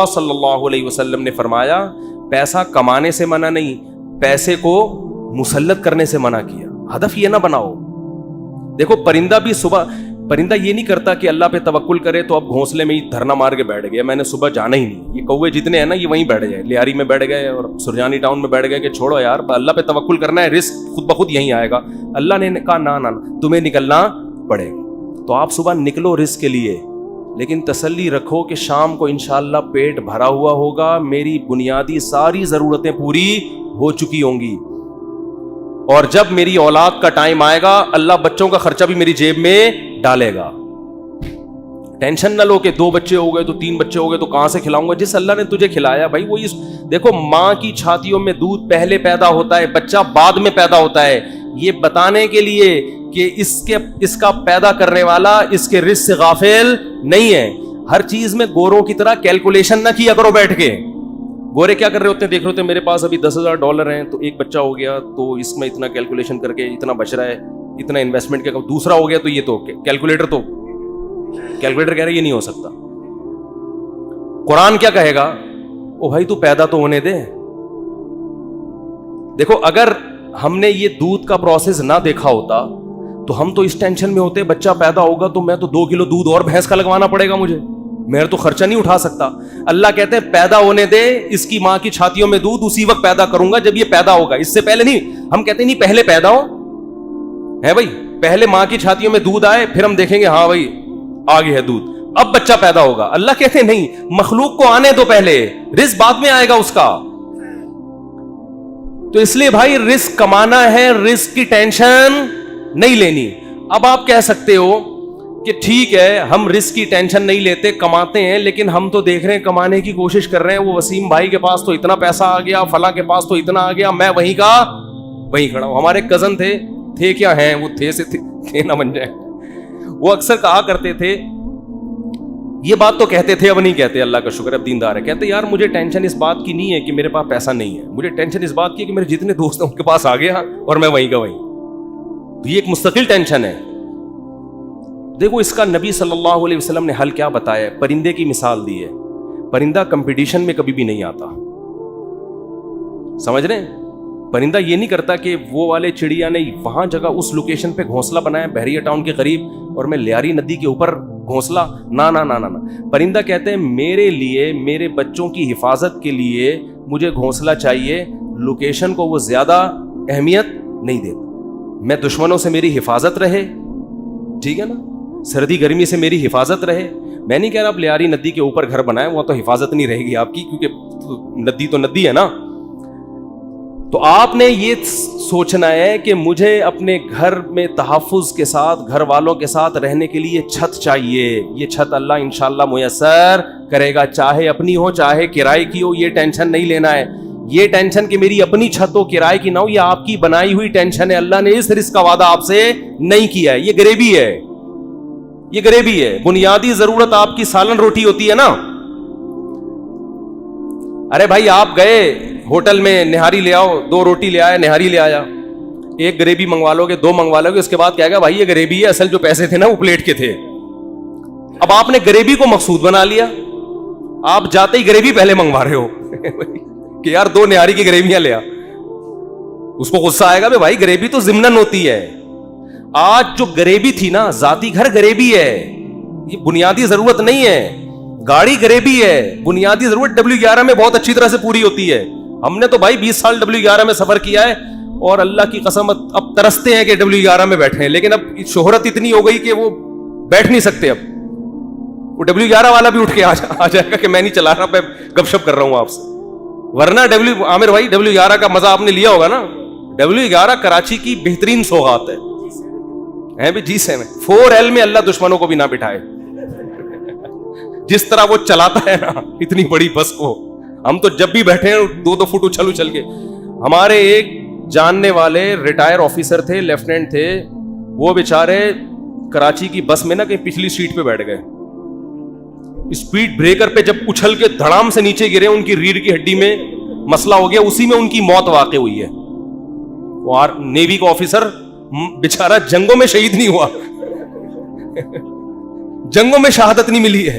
اللہ صلی اللہ علیہ وسلم نے فرمایا پیسہ کمانے سے منع نہیں, پیسے کو مسلط کرنے سے منع کیا. ہدف یہ نہ بناؤ. دیکھو پرندہ بھی صبح, پرندہ یہ نہیں کرتا کہ اللہ پہ توکل کرے تو اب گھونسلے میں ہی دھرنا مار کے بیٹھ گیا, میں نے صبح جانا ہی نہیں. یہ کوے جتنے ہیں نا یہ وہیں بیٹھ گئے, لیاری میں بیٹھ گئے اور سرجانی ٹاؤن میں بیٹھ گئے کہ چھوڑو یار اللہ پہ توکل کرنا ہے, رزق خود بخود یہیں آئے گا. اللہ نے کہا نہ تمہیں نکلنا پڑے گا. تو آپ صبح نکلو رزق کے لیے, لیکن تسلی رکھو کہ شام کو انشاءاللہ پیٹ بھرا ہوا ہوگا, میری بنیادی ساری ضرورتیں پوری ہو چکی ہوں گی, اور جب میری اولاد کا ٹائم آئے گا اللہ بچوں کا خرچہ بھی میری جیب میں ڈالے گا. ٹینشن نہ لو کہ 2 بچے ہو گئے تو 3 بچے ہو گئے تو کہاں سے کھلاؤں گا. جس اللہ نے تجھے کھلایا بھائی وہی. دیکھو ماں کی چھاتیوں میں دودھ پہلے پیدا ہوتا ہے, بچہ بعد میں پیدا ہوتا ہے, یہ بتانے کے لیے کہ اس کا پیدا کرنے والا اس کے رزق سے غافل نہیں ہے. ہر چیز میں گوروں کی طرح کیلکولیشن نہ کیا کرو بیٹھ کے. گورے کیا کر رہے ہوتے ہیں, دیکھ رہے ہوتے ہیں میرے پاس ابھی $10,000 ہیں تو ایک بچہ ہو گیا تو اس میں اتنا کیلکولیشن کر کے اتنا بچ رہا ہے, اتنا انویسٹمنٹ کیا, دوسرا ہو گیا تو یہ تو کیلکولیٹر کہہ رہے یہ نہیں ہو سکتا. قرآن کیا کہے گا, او بھائی تو پیدا تو ہونے دے. دیکھو اگر ہم نے یہ دودھ کا پروسیس نہ دیکھا ہوتا تو ہم تو اس ٹینشن میں ہوتے بچہ پیدا ہوگا تو میں تو 2 کلو دودھ اور بھینس کا لگوانا پڑے گا مجھے, میں تو خرچہ نہیں اٹھا سکتا. اللہ کہتے ہیں پیدا ہونے دے, اس کی ماں کی چھاتیوں میں دودھ اسی وقت پیدا کروں گا جب یہ پیدا ہوگا, اس سے پہلے نہیں. ہم کہتے ہیں نہیں پہلے پیدا ہو ہے بھائی, پہلے ماں کی چھاتیوں میں دودھ آئے پھر ہم دیکھیں گے ہاں بھائی آ گیا ہے دودھ, اب بچہ پیدا ہوگا. اللہ کہتے ہیں نہیں, مخلوق کو آنے دو پہلے, رزق بعد میں آئے گا اس کا. تو اس لیے بھائی رزق کمانا ہے, رزق کی ٹینشن نہیں لینی. اب آپ کہہ سکتے ہو کہ ٹھیک ہے ہم رزق کی ٹینشن نہیں لیتے, کماتے ہیں, لیکن ہم تو دیکھ رہے ہیں کمانے کی کوشش کر رہے ہیں, وہ وسیم بھائی کے پاس تو اتنا پیسہ آ گیا, فلاں کے پاس تو اتنا آ گیا, میں وہیں کا وہیں کھڑا ہوں. ہمارے کزن تھے کیا ہیں, وہ تھے نہ بن جائے. وہ اکثر کہا کرتے تھے, یہ بات تو کہتے تھے اب نہیں کہتے, اللہ کا شکر اب دیندار ہے, کہتے یار مجھے ٹینشن اس بات کی نہیں ہے کہ میرے پاس پیسہ نہیں ہے, مجھے ٹینشن اس بات کی ہے کہ میرے جتنے دوست ہیں ان کے پاس آ گیا اور میں وہیں کا وہیں. تو یہ ایک مستقل ٹینشن ہے. دیکھو اس کا نبی صلی اللہ علیہ وسلم نے حل کیا بتایا, پرندے کی مثال دی ہے. پرندہ کمپٹیشن میں کبھی بھی نہیں آتا, سمجھ رہے ہیں. پرندہ یہ نہیں کرتا کہ وہ والے چڑیا نے وہاں جگہ اس لوکیشن پہ گھونسلہ بنایا بحریہ ٹاؤن کے قریب اور میں لیاری ندی کے اوپر گھونسلہ, نہ. پرندہ کہتے ہیں میرے لیے, میرے بچوں کی حفاظت کے لیے مجھے گھونسلہ چاہیے, لوکیشن کو وہ زیادہ اہمیت نہیں دیتا. میں دشمنوں سے میری حفاظت رہے, ٹھیک ہے نا, سردی گرمی سے میری حفاظت رہے. میں نہیں کہہ رہا آپ لیاری ندی کے اوپر گھر بنائیں, وہ تو حفاظت نہیں رہے گی آپ کی, کیونکہ ندی تو ندی ہے نا. تو آپ نے یہ سوچنا ہے کہ مجھے اپنے گھر میں تحفظ کے ساتھ, گھر والوں کے ساتھ رہنے کے لیے چھت چاہیے. یہ چھت اللہ انشاءاللہ میسر کرے گا, چاہے اپنی ہو چاہے کرائے کی ہو. یہ ٹینشن نہیں لینا ہے, یہ ٹینشن کہ میری اپنی چھت ہو کرائے کی نہ ہو, یہ آپ کی بنائی ہوئی ٹینشن ہے. اللہ نے اس رزق کا وعدہ آپ سے نہیں کیا ہے, یہ غریبی ہے, یہ غریبی ہے. بنیادی ضرورت آپ کی سالن روٹی ہوتی ہے نا. ارے بھائی آپ گئے ہوٹل میں, نہاری لے آؤ, 2 روٹی لے آیا, نہاری لے آیا, ایک غریبی منگوا لو گے, 2 منگوا لو گے, اس کے بعد کہے گا بھائی یہ غریبی ہے, اصل جو پیسے تھے نا وہ پلیٹ کے تھے. اب آپ نے غریبی کو مقصود بنا لیا, آپ جاتے ہی غریبی پہلے منگوا رہے ہو کہ یار 2 نہاری کی غریبیاں لے آ. اس کو غصہ آئے گا بھائی غریبی تو ضمناً ہوتی ہے. آج جو غریبی تھی نا, ذاتی گھر غریبی ہے, یہ بنیادی ضرورت نہیں ہے. گاڑی غریبی ہے, بنیادی ضرورت W11 میں بہت اچھی طرح سے پوری ہوتی ہے. ہم نے تو بھائی 20 سال W11 میں سفر کیا ہے اور اللہ کی قسم اب ترستے ہیں کہ W11 میں بیٹھے ہیں, لیکن اب شہرت اتنی ہو گئی کہ وہ بیٹھ نہیں سکتے. اب وہ W11 والا بھی اٹھ کے آ جائے گا کہ میں نہیں چلا رہا, میں گپ شپ کر رہا ہوں آپ سے. ورنہ عامر بھائی W11 کا مزہ آپ نے لیا ہوگا نا. W11 کراچی کی بہترین سوغات ہے بھی. G7 4L میں اللہ دشمنوں کو بھی نہ بٹھائے. جس طرح وہ چلاتا ہے نا اتنی بڑی بس کو, ہم تو جب بھی بیٹھے ہیں 2 فٹ اچھل کے. ہمارے ایک جاننے والے ریٹائر آفیسر تھے, لیفٹیننٹ تھے, وہ بیچارے کراچی کی بس میں نا کہیں پچھلی سیٹ پہ بیٹھ گئے. اسپیڈ بریکر پہ جب اچھل کے دھڑام سے نیچے گرے, ان کی ریڑھ کی ہڈی میں مسئلہ ہو گیا, اسی میں ان کی موت واقع ہوئی ہے. اور نیوی کا آفیسر بیچارہ جنگوں میں شہید نہیں ہوا, جنگوں میں شہادت نہیں ملی ہے.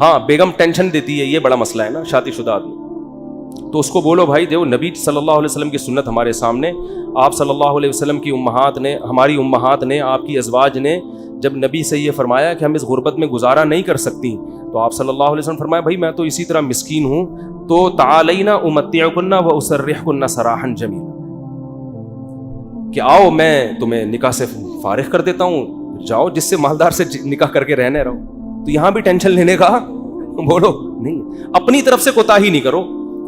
ہاں بیگم ٹینشن دیتی ہے, یہ بڑا مسئلہ ہے نا شادی شدہ آدمی. تو اس کو بولو بھائی دیکھو نبی صلی اللہ علیہ وسلم کی سنت ہمارے سامنے, آپ صلی اللہ علیہ وسلم کی امہات نے, ہماری امہات نے, آپ کی ازواج نے جب نبی سے یہ فرمایا کہ ہم اس غربت میں گزارا نہیں کر سکتی, تو آپ صلی اللہ علیہ وسلم فرمایا بھائی میں تو اسی طرح مسکین ہوں, تو تعالینا امتعکن و اسرحکن سراحا جمیلا, کہ آؤ میں تمہیں نکاح سے فارغ کر دیتا ہوں, جاؤ جس سے مالدار سے نکاح کر کے رہنے رہو. تو یہاں بھی ٹینشن لینے کا بولو نہیں, اپنی طرف سے کوتاہی نہیں کرو.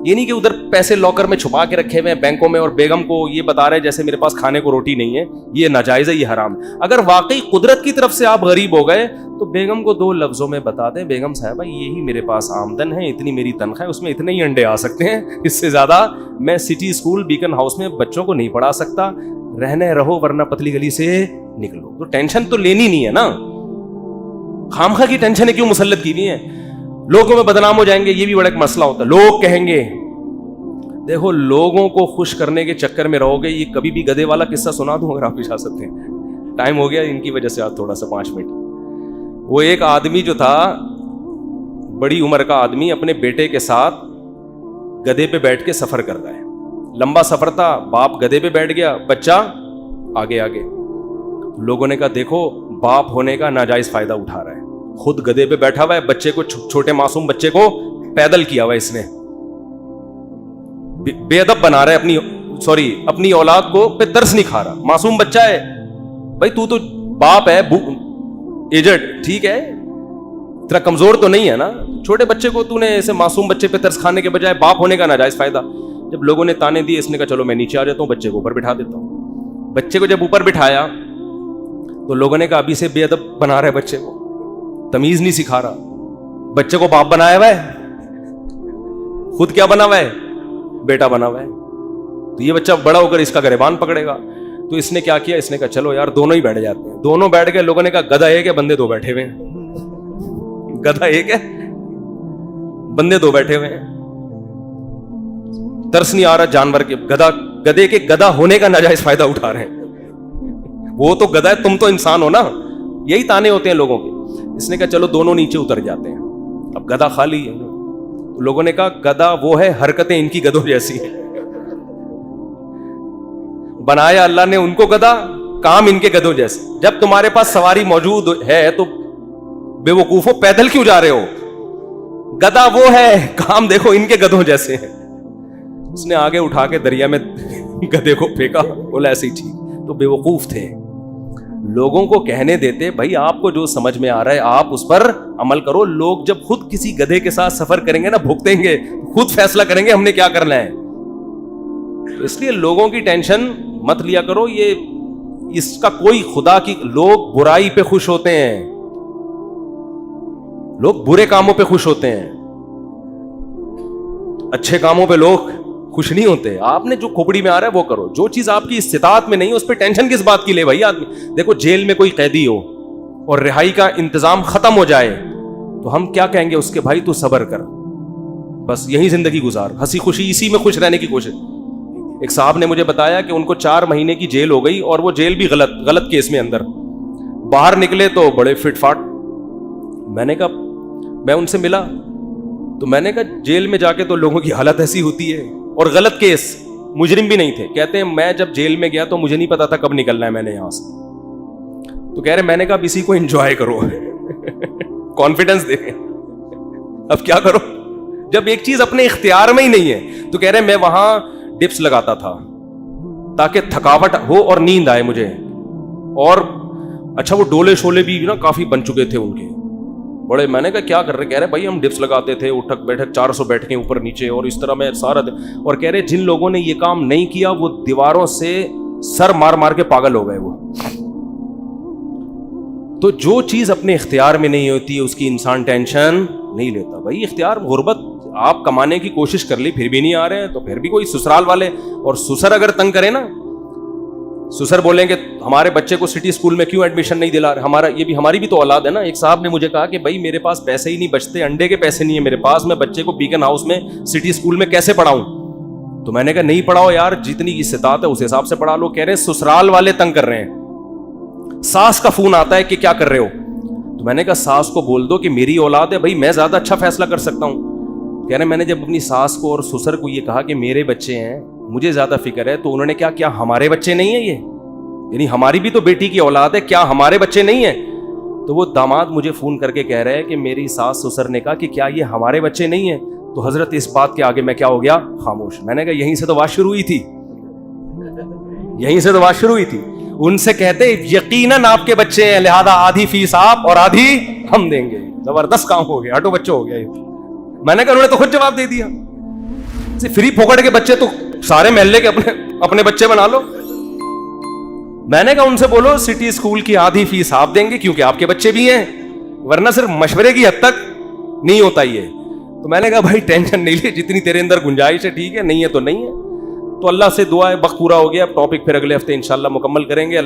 یہ نہیں کہ ادھر پیسے لاکر میں چھپا کے رکھے ہوئے ہیں بینکوں میں, اور بیگم کو یہ بتا رہے جیسے میرے پاس کھانے کو روٹی نہیں ہے, یہ ناجائز ہے, یہ حرام. اگر واقعی قدرت کی طرف سے آپ غریب ہو گئے تو بیگم کو 2 لفظوں میں بتا دیں, بیگم صاحبہ یہی میرے پاس آمدن ہے, اتنی میری تنخواہ ہے, اس میں اتنے ہی انڈے آ سکتے ہیں, اس سے زیادہ میں سٹی اسکول بیکن ہاؤس میں بچوں کو نہیں پڑھا سکتا, رہنے رہو ورنہ پتلی گلی سے نکلو. تو ٹینشن تو لینی نہیں ہے نا, خامخواہ کی ٹینشن کیوں مسلط کی ہوئی ہیں. لوگوں میں بدنام ہو جائیں گے, یہ بھی بڑا ایک مسئلہ ہوتا ہے. لوگ کہیں گے, دیکھو لوگوں کو خوش کرنے کے چکر میں رہو گے. یہ کبھی بھی گدھے والا قصہ سنا دوں اگر آپ اجازت دیں, ٹائم ہو گیا ان کی وجہ سے, آج تھوڑا سا 5 منٹ. وہ ایک آدمی جو تھا, بڑی عمر کا آدمی, اپنے بیٹے کے ساتھ گدھے پہ بیٹھ کے سفر کر رہا ہے. لمبا سفر تھا, باپ گدھے پہ بیٹھ گیا, بچہ آگے آگے. لوگوں نے کہا دیکھو باپ ہونے کا ناجائز فائدہ اٹھا رہا ہے, خود گدھے پہ بیٹھا ہوا ہے, بچے کو, چھوٹے معصوم بچے کو پیدل کیا ہوا ہے اس نے, بے ادب بنا رہا ہے اپنی اولاد کو, پہ ترس نہیں کھا رہا. معصوم بچہ ہے بھائی, تو باپ ہے ایجڈ, ٹھیک ہے تیرا کمزور تو نہیں ہے نا, چھوٹے بچے کو تو نے ایسے معصوم بچے پہ ترس کھانے کے بجائے باپ ہونے کا ناجائز فائدہ. جب لوگوں نے تانے دیے, اس نے کہا چلو میں نیچے آ جاتا ہوں, بچے کو اوپر بٹھا دیتا ہوں. بچے کو جب اوپر بٹھایا تو لوگوں نے کہا ابھی سے بے ادب بنا رہا ہے بچے کو, تمیز نہیں سکھا رہا. بچے کو باپ بنایا ہوا ہے, خود کیا بنا ہوا ہے, بیٹا بنا ہوا ہے. تو یہ بچہ بڑا ہو کر اس کا گریبان پکڑے گا. تو اس نے کیا کیا, اس نے کہا چلو یار دونوں ہی بیٹھ جاتے ہیں. دونوں بیٹھ گئے. لوگوں نے کہا گدھا ایک ہے, بندے 2 بیٹھے ہوئے ہیں. گدھا ایک ہے, بندے 2 بیٹھے ہوئے ہیں. ترس نہیں آ رہا جانور کے, گدھے کے گدھا ہونے کا ناجائز فائدہ اٹھا رہے ہیں. وہ تو گدھا ہے, تم تو انسان ہو نا. یہی تانے ہوتے ہیں لوگوں کے. اس نے کہا چلو دونوں نیچے اتر جاتے ہیں. اب گدھا خالی ہے. لوگوں نے کہا گدھا وہ ہے, حرکتیں ان کی گدھوں جیسی ہیں. بنایا اللہ نے ان کو گدھا, کام ان کے گدھوں جیسے. جب تمہارے پاس سواری موجود ہے تو بے وقوفو پیدل کیوں جا رہے ہو؟ گدھا وہ ہے, کام دیکھو ان کے گدھوں جیسے ہیں. اس نے آگے اٹھا کے دریا میں گدھے کو پھینکا, بولا ایسے ہی ٹھیک. تو بے وقوف تھے. لوگوں کو کہنے دیتے بھائی آپ کو جو سمجھ میں آ رہا ہے آپ اس پر عمل کرو. لوگ جب خود کسی گدھے کے ساتھ سفر کریں گے نا, بھگتیں گے, خود فیصلہ کریں گے ہم نے کیا کرنا ہے. اس لیے لوگوں کی ٹینشن مت لیا کرو. یہ اس کا کوئی خدا کی, لوگ برائی پہ خوش ہوتے ہیں, لوگ برے کاموں پہ خوش ہوتے ہیں, اچھے کاموں پہ لوگ خوش نہیں ہوتے. آپ نے جو کھوپڑی میں آ رہا ہے وہ کرو. جو چیز آپ کی استطاعت میں نہیں ہے اس پہ ٹینشن کس بات کی لے بھائی آدمی. دیکھو جیل میں کوئی قیدی ہو اور رہائی کا انتظام ختم ہو جائے تو ہم کیا کہیں گے اس کے, بھائی تو صبر کر, بس یہی زندگی گزار, ہنسی خوشی اسی میں خوش رہنے کی کوشش. ایک صاحب نے مجھے بتایا کہ ان کو 4 مہینے کی جیل ہو گئی, اور وہ جیل بھی غلط کیس میں اندر. باہر نکلے تو بڑے فٹ فاٹ. میں نے کہا, میں ان سے ملا تو میں نے کہا جیل میں جا کے تو لوگوں کی حالت ایسی ہوتی ہے, اور غلط کیس, مجرم بھی نہیں تھے. کہتے ہیں میں جب جیل میں گیا تو مجھے نہیں پتا تھا کب نکلنا ہے میں نے یہاں سے. تو کہہ رہے میں نے کہا اب اسی کو انجوائے کرو, کانفیڈنس دے. اب کیا کرو جب ایک چیز اپنے اختیار میں ہی نہیں ہے. تو کہہ رہے میں وہاں ڈپس لگاتا تھا تاکہ تھکاوٹ ہو اور نیند آئے مجھے. اور اچھا وہ ڈولے شولے بھی نا کافی بن چکے تھے ان کے بڑے. میں نے کہا کیا کر رہے؟ کہہ رہے بھائی ہم ڈپس لگاتے تھے, اٹھک بیٹھک 400 بیٹھیں اوپر نیچے, اور اس طرح میں سارا. اور کہہ رہے جن لوگوں نے یہ کام نہیں کیا وہ دیواروں سے سر مار مار کے پاگل ہو گئے. وہ تو جو چیز اپنے اختیار میں نہیں ہوتی اس کی انسان ٹینشن نہیں لیتا. بھائی اختیار, غربت آپ کمانے کی کوشش کر لی پھر بھی نہیں آ رہے ہیں تو پھر بھی کوئی سسرال والے, اور سسر اگر تنگ کرے نا, سسر بولیں کہ ہمارے بچے کو سٹی اسکول میں کیوں ایڈمیشن نہیں دلا رہے, ہمارا یہ بھی ہماری بھی تو اولاد ہے نا. ایک صاحب نے مجھے کہا کہ بھائی میرے پاس پیسے ہی نہیں بچتے, انڈے کے پیسے نہیں ہیں میرے پاس, میں بچے کو بیکن ہاؤس میں سٹی اسکول میں کیسے پڑھاؤں. تو میں نے کہا نہیں پڑھاؤ یار, جتنی استطاعت ہے اس حساب سے پڑھا لو. کہہ رہے سسرال والے تنگ کر رہے ہیں, ساس کا فون آتا ہے کہ کیا کر رہے ہو, تو میں نے کہا ساس کو بول دو کہ میری اولاد ہے بھائی، میں زیادہ اچھا فیصلہ کر سکتا ہوں. کہہ رہے میں نے جب اپنی ساس کو اور سسر کو یہ کہا کہ میرے بچے ہیں، مجھے زیادہ فکر ہے، تو انہوں نے کیا ہمارے بچے نہیں ہیں یہ؟ یعنی ہماری بھی تو بیٹی کی اولاد ہے، کیا ہمارے بچے نہیں ہیں؟ تو وہ داماد مجھے فون کر کے کہہ رہے ہیں کہ میری ساس سسر نے کہا کہ کیا یہ ہمارے بچے نہیں ہیں؟ تو حضرت اس بات کے آگے میں کیا ہو گیا؟ خاموش. میں نے کہا یہیں سے تو بات شروع ہوئی تھی، یہیں سے تو بات شروع ہوئی تھی. ان سے کہتے یقیناً آپ کے بچے ہیں، لہذا آدھی فیس آپ اور آدھی ہم دیں گے. زبردست کام ہو گیا، ہٹو بچوں ہو گیا یہ. میں نے کہا انہوں نے تو خود جواب دے دیا، فری پھوکٹ کے بچے تو سارے محلے کے اپنے بچے بنا لو. میں نے کہا ان سے بولو سٹی اسکول کی آدھی فیس آپ دیں گے کیونکہ آپ کے بچے بھی ہیں، ورنہ صرف مشورے کی حد تک نہیں ہوتا یہ. تو میں نے کہا بھائی ٹینشن نہیں لے، جتنی تیرے اندر گنجائش ہے ٹھیک ہے، نہیں ہے تو نہیں ہے. تو اللہ سے دعا ہے، وقت پورا ہو گیا، اب ٹاپک پھر اگلے ہفتے انشاءاللہ مکمل کریں گے.